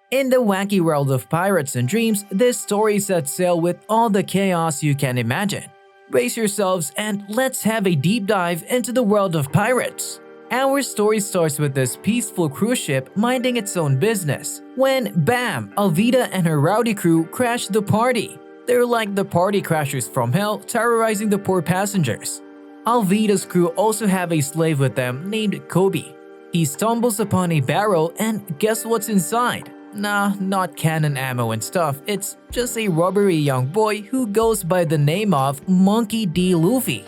In the wacky world of pirates and dreams, this story sets sail with all the chaos you can imagine. Brace yourselves and let's have a deep dive into the world of pirates. Our story starts with this peaceful cruise ship minding its own business, when bam, Alvida and her rowdy crew crash the party. They're like the party crashers from hell, terrorizing the poor passengers. Alvida's crew also have a slave with them named Kobe. He stumbles upon a barrel and guess what's inside? Nah, not cannon ammo and stuff, it's just a rubbery young boy who goes by the name of Monkey D. Luffy.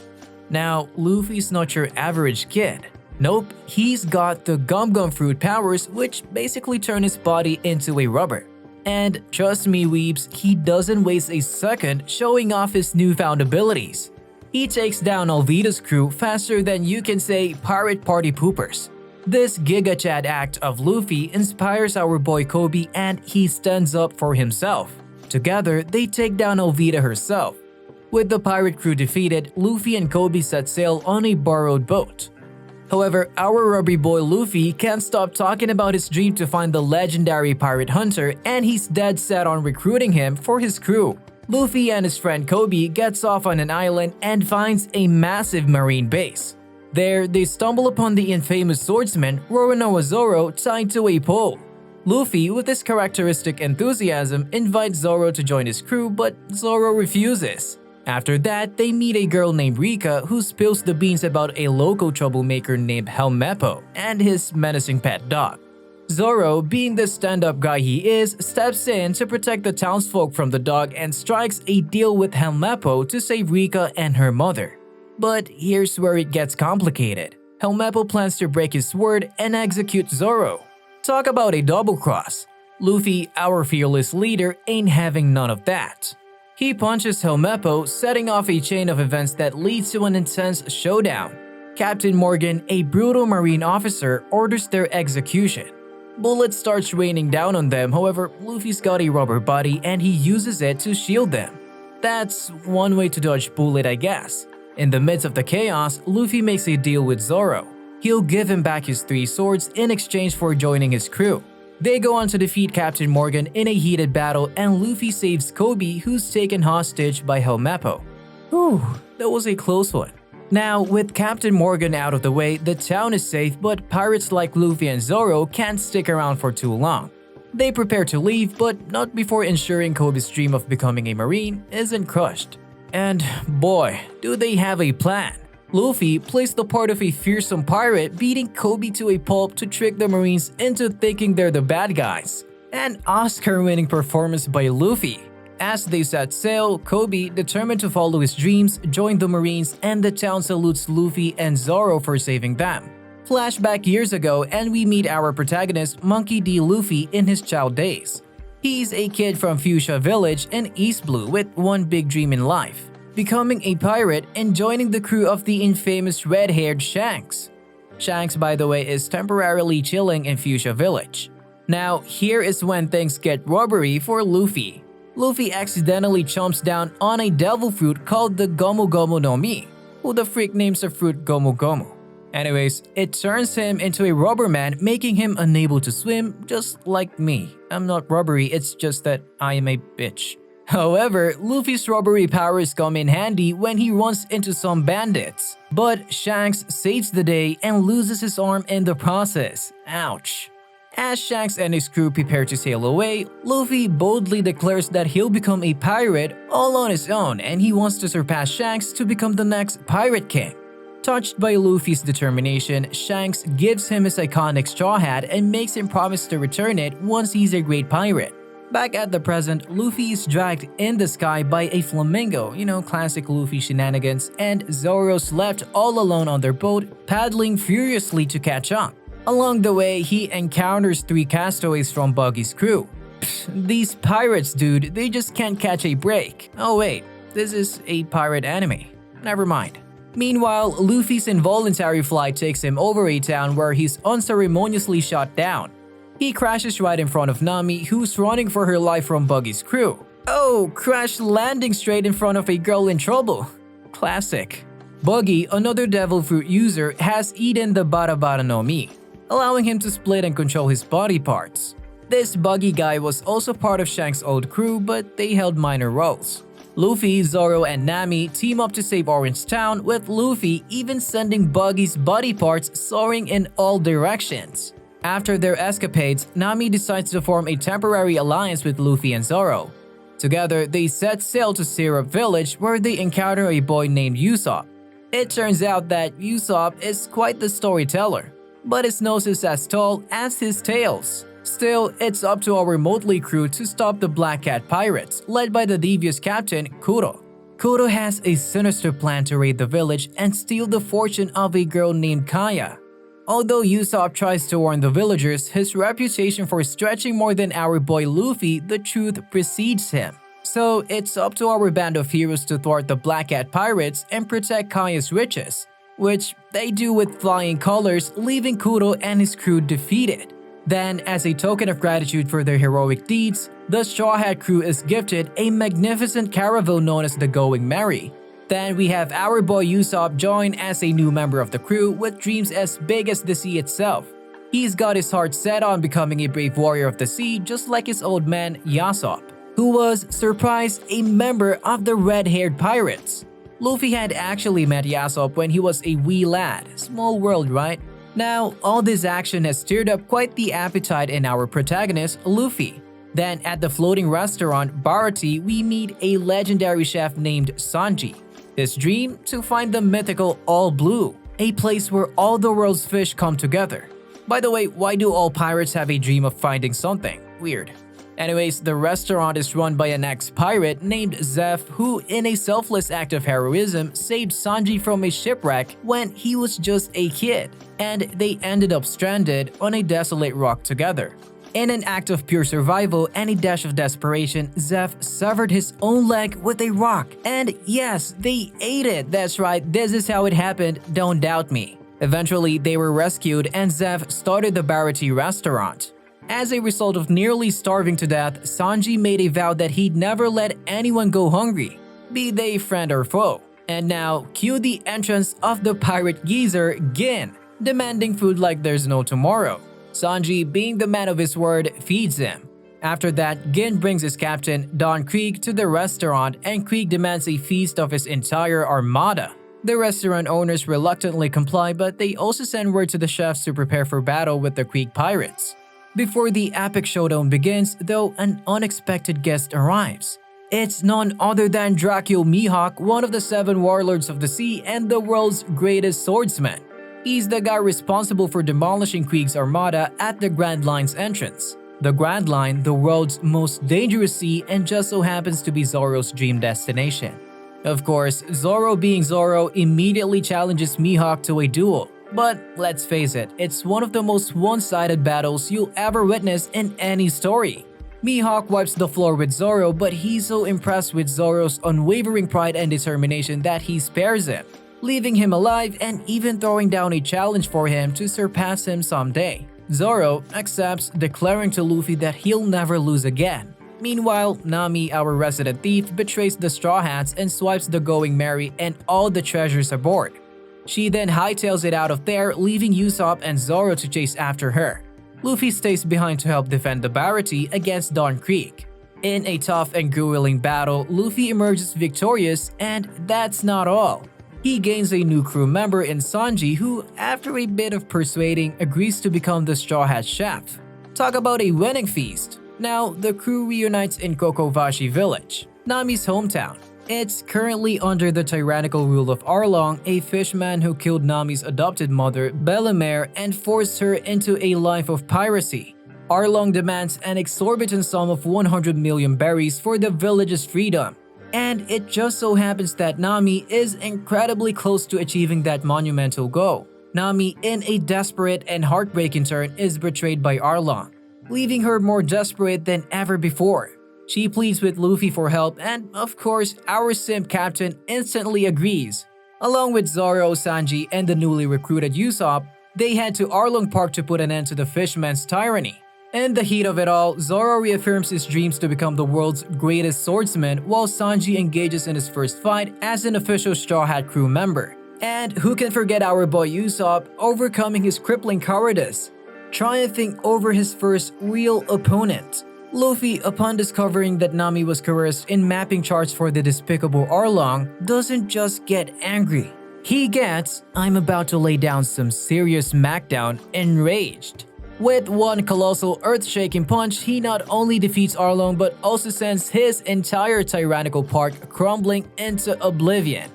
Now, Luffy's not your average kid. Nope, he's got the Gum Gum Fruit powers which basically turn his body into a rubber. And trust me weebs, he doesn't waste a second showing off his newfound abilities. He takes down Alvida's crew faster than you can say pirate party poopers. This Giga Chad act of Luffy inspires our boy Kobe and he stands up for himself. Together, they take down Alvida herself. With the pirate crew defeated, Luffy and Kobe set sail on a borrowed boat. However, our rubbery boy Luffy can't stop talking about his dream to find the legendary pirate hunter and he's dead set on recruiting him for his crew. Luffy and his friend Kobe gets off on an island and finds a massive marine base. There, they stumble upon the infamous swordsman Roronoa Zoro tied to a pole. Luffy, with his characteristic enthusiasm, invites Zoro to join his crew but Zoro refuses. After that, they meet a girl named Rika who spills the beans about a local troublemaker named Helmeppo and his menacing pet dog. Zoro, being the stand-up guy he is, steps in to protect the townsfolk from the dog and strikes a deal with Helmeppo to save Rika and her mother. But here's where it gets complicated. Helmeppo plans to break his word and execute Zoro. Talk about a double cross. Luffy, our fearless leader, ain't having none of that. He punches Helmeppo, setting off a chain of events that leads to an intense showdown. Captain Morgan, a brutal marine officer, orders their execution. Bullets starts raining down on them, however, Luffy's got a rubber body and he uses it to shield them. That's one way to dodge bullet, I guess. In the midst of the chaos, Luffy makes a deal with Zoro. He'll give him back his 3 swords in exchange for joining his crew. They go on to defeat Captain Morgan in a heated battle and Luffy saves Kobe who's taken hostage by Helmeppo. Whew, that was a close one. Now, with Captain Morgan out of the way, the town is safe but pirates like Luffy and Zoro can't stick around for too long. They prepare to leave but not before ensuring Kobe's dream of becoming a marine isn't crushed. And boy, do they have a plan. Luffy plays the part of a fearsome pirate beating Kobe to a pulp to trick the Marines into thinking they're the bad guys. An Oscar-winning performance by Luffy. As they set sail, Kobe, determined to follow his dreams, joined the Marines and the town salutes Luffy and Zoro for saving them. Flashback years ago and we meet our protagonist Monkey D. Luffy in his child days. He's a kid from Fuchsia Village in East Blue with one big dream in life, becoming a pirate and joining the crew of the infamous red-haired Shanks. Shanks, by the way, is temporarily chilling in Fuchsia Village. Now, here is when things get rubbery for Luffy. Luffy accidentally chomps down on a devil fruit called the Gomu Gomu no Mi. Who the freak names a fruit Gomu Gomu? Anyways, it turns him into a rubber man, making him unable to swim, just like me. I'm not rubbery, it's just that I am a bitch. However, Luffy's rubbery powers come in handy when he runs into some bandits. But Shanks saves the day and loses his arm in the process. Ouch. As Shanks and his crew prepare to sail away, Luffy boldly declares that he'll become a pirate all on his own and he wants to surpass Shanks to become the next Pirate King. Touched by Luffy's determination, Shanks gives him his iconic straw hat and makes him promise to return it once he's a great pirate. Back at the present, Luffy is dragged in the sky by a flamingo, classic Luffy shenanigans, and Zoro's left all alone on their boat, paddling furiously to catch up. Along the way, he encounters 3 castaways from Buggy's crew. Pfft, these pirates, dude, they just can't catch a break. Oh wait, this is a pirate anime. Never mind. Meanwhile, Luffy's involuntary flight takes him over a town where he's unceremoniously shot down. He crashes right in front of Nami, who's running for her life from Buggy's crew. Oh, crash landing straight in front of a girl in trouble. Classic. Buggy, another devil fruit user, has eaten the Bara Bara no Mi, allowing him to split and control his body parts. This buggy guy was also part of Shank's old crew, but they held minor roles. Luffy, Zoro, and Nami team up to save Orange Town, with Luffy even sending Buggy's body parts soaring in all directions. After their escapades, Nami decides to form a temporary alliance with Luffy and Zoro. Together, they set sail to Syrup Village, where they encounter a boy named Usopp. It turns out that Usopp is quite the storyteller, but his nose is as tall as his tails. Still, it's up to our motley crew to stop the Black Cat Pirates, led by the devious captain, Kuro. Kuro has a sinister plan to raid the village and steal the fortune of a girl named Kaya. Although Usopp tries to warn the villagers, his reputation for stretching more than our boy Luffy, the truth precedes him. So it's up to our band of heroes to thwart the Black Cat Pirates and protect Kaya's riches, which they do with flying colors, leaving Kuro and his crew defeated. Then, as a token of gratitude for their heroic deeds, the Straw Hat crew is gifted a magnificent caravel known as the Going Merry. Then we have our boy Usopp join as a new member of the crew with dreams as big as the sea itself. He's got his heart set on becoming a brave warrior of the sea, just like his old man Yasopp, who was, surprised, a member of the red-haired pirates. Luffy had actually met Yasopp when he was a wee lad. Small world, right? Now, all this action has stirred up quite the appetite in our protagonist, Luffy. Then, at the floating restaurant, Baratie, we meet a legendary chef named Sanji. His dream? To find the mythical All Blue, a place where all the world's fish come together. By the way, why do all pirates have a dream of finding something? Weird. Anyways, the restaurant is run by an ex-pirate named Zeph, who, in a selfless act of heroism, saved Sanji from a shipwreck when he was just a kid, and they ended up stranded on a desolate rock together. In an act of pure survival and a dash of desperation, Zeph severed his own leg with a rock. And yes, they ate it. That's right, this is how it happened, don't doubt me. Eventually, they were rescued and Zeph started the Baratie restaurant. As a result of nearly starving to death, Sanji made a vow that he'd never let anyone go hungry, be they friend or foe. And now, cue the entrance of the pirate geezer, Gin, demanding food like there's no tomorrow. Sanji, being the man of his word, feeds him. After that, Gin brings his captain, Don Krieg, to the restaurant and Krieg demands a feast of his entire armada. The restaurant owners reluctantly comply, but they also send word to the chefs to prepare for battle with the Krieg pirates. Before the epic showdown begins, though, an unexpected guest arrives. It's none other than Dracula Mihawk, one of the 7 warlords of the sea and the world's greatest swordsman. He's the guy responsible for demolishing Krieg's armada at the Grand Line's entrance. The Grand Line, the world's most dangerous sea, and just so happens to be Zoro's dream destination. Of course, Zoro being Zoro immediately challenges Mihawk to a duel. But let's face it, it's one of the most one-sided battles you'll ever witness in any story. Mihawk wipes the floor with Zoro, but he's so impressed with Zoro's unwavering pride and determination that he spares him, leaving him alive and even throwing down a challenge for him to surpass him someday. Zoro accepts, declaring to Luffy that he'll never lose again. Meanwhile, Nami, our resident thief, betrays the Straw Hats and swipes the Going Merry and all the treasures aboard. She then hightails it out of there, leaving Usopp and Zoro to chase after her. Luffy stays behind to help defend the Baratie against Don Krieg. In a tough and grueling battle, Luffy emerges victorious, and that's not all. He gains a new crew member in Sanji who, after a bit of persuading, agrees to become the Straw Hat chef. Talk about a winning feast. Now, the crew reunites in Kokovashi Village, Nami's hometown. It's currently under the tyrannical rule of Arlong, a fishman who killed Nami's adopted mother, Bellemere, and forced her into a life of piracy. Arlong demands an exorbitant sum of 100 million berries for the village's freedom. And it just so happens that Nami is incredibly close to achieving that monumental goal. Nami, in a desperate and heartbreaking turn, is betrayed by Arlong, leaving her more desperate than ever before. She pleads with Luffy for help and, of course, our simp captain instantly agrees. Along with Zoro, Sanji, and the newly recruited Usopp, they head to Arlong Park to put an end to the fishman's tyranny. In the heat of it all, Zoro reaffirms his dreams to become the world's greatest swordsman, while Sanji engages in his first fight as an official Straw Hat crew member. And who can forget our boy Usopp overcoming his crippling cowardice? triumphing over his first real opponent. Luffy, upon discovering that Nami was coerced in mapping charts for the despicable Arlong, doesn't just get angry. He gets, "I'm about to lay down some serious smackdown," enraged. With one colossal earth-shaking punch, he not only defeats Arlong but also sends his entire tyrannical park crumbling into oblivion.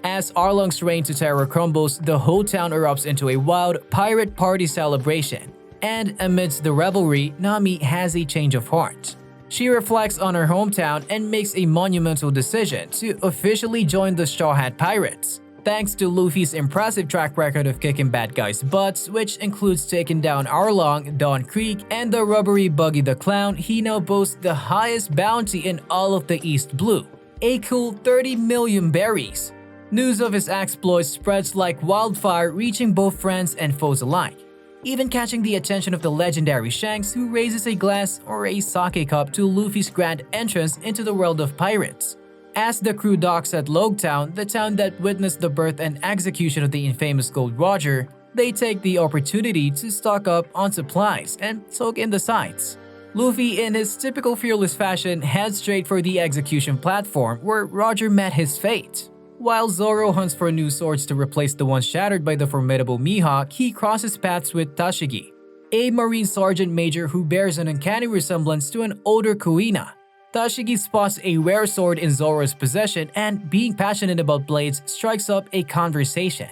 As Arlong's reign to terror crumbles, the whole town erupts into a wild pirate party celebration. And amidst the revelry, Nami has a change of heart. She reflects on her hometown and makes a monumental decision to officially join the Straw Hat Pirates. Thanks to Luffy's impressive track record of kicking bad guys' butts, which includes taking down Arlong, Dawn Creek, and the rubbery Buggy the Clown, he now boasts the highest bounty in all of the East Blue, a cool 30 million berries. News of his exploits spreads like wildfire, reaching both friends and foes alike, even catching the attention of the legendary Shanks, who raises a glass or a sake cup to Luffy's grand entrance into the world of pirates. As the crew docks at Logtown, the town that witnessed the birth and execution of the infamous Gold Roger, they take the opportunity to stock up on supplies and soak in the sights. Luffy, in his typical fearless fashion, heads straight for the execution platform where Roger met his fate. While Zoro hunts for new swords to replace the ones shattered by the formidable Mihawk, he crosses paths with Tashigi, a Marine Sergeant Major who bears an uncanny resemblance to an older Kuina. Tashigi spots a rare sword in Zoro's possession and, being passionate about blades, strikes up a conversation.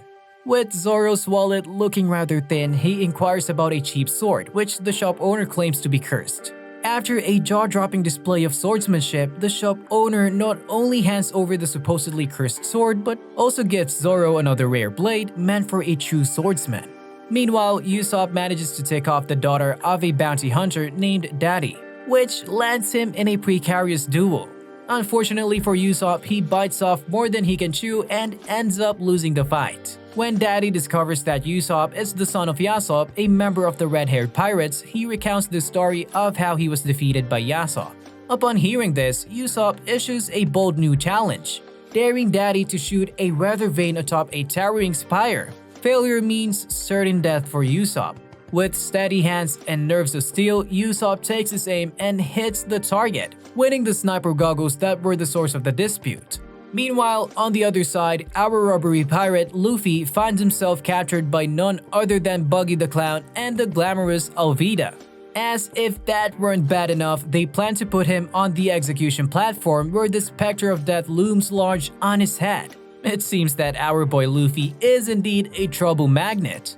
With Zoro's wallet looking rather thin, he inquires about a cheap sword, which the shop owner claims to be cursed. After a jaw-dropping display of swordsmanship, the shop owner not only hands over the supposedly cursed sword but also gives Zoro another rare blade meant for a true swordsman. Meanwhile, Usopp manages to take off the daughter of a bounty hunter named Daddy, which lands him in a precarious duel. Unfortunately for Usopp, he bites off more than he can chew and ends up losing the fight. When Daddy discovers that Usopp is the son of Yasopp, a member of the red-haired pirates, he recounts the story of how he was defeated by Yasopp. Upon hearing this, Usopp issues a bold new challenge, daring Daddy to shoot a weather vane atop a towering spire. Failure means certain death for Usopp. With steady hands and nerves of steel, Usopp takes his aim and hits the target, winning the sniper goggles that were the source of the dispute. Meanwhile, on the other side, our rubbery pirate Luffy finds himself captured by none other than Buggy the Clown and the glamorous Alvida. As if that weren't bad enough, they plan to put him on the execution platform where the specter of death looms large on his head. It seems that our boy Luffy is indeed a trouble magnet.